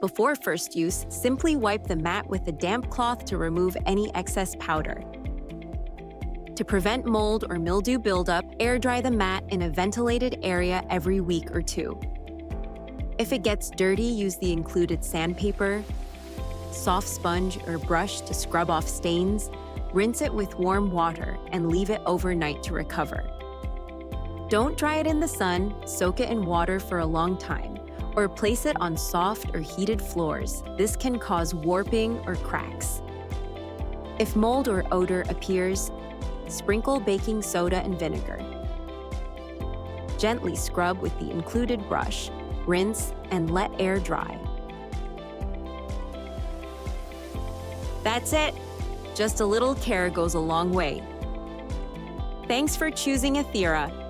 Before first use, simply wipe the mat with a damp cloth to remove any excess powder. To prevent mold or mildew buildup, air dry the mat in a ventilated area every week or two. If it gets dirty, use the included sandpaper, soft sponge, or brush to scrub off stains. Rinse it with warm water and leave it overnight to recover. Don't dry it in the sun, soak it in water for a long time, or place it on soft or heated floors. This can cause warping or cracks. If mold or odor appears, sprinkle baking soda and vinegar. Gently scrub with the included brush, rinse, and let air dry. That's it! Just a little care goes a long way. Thanks for choosing Ethera.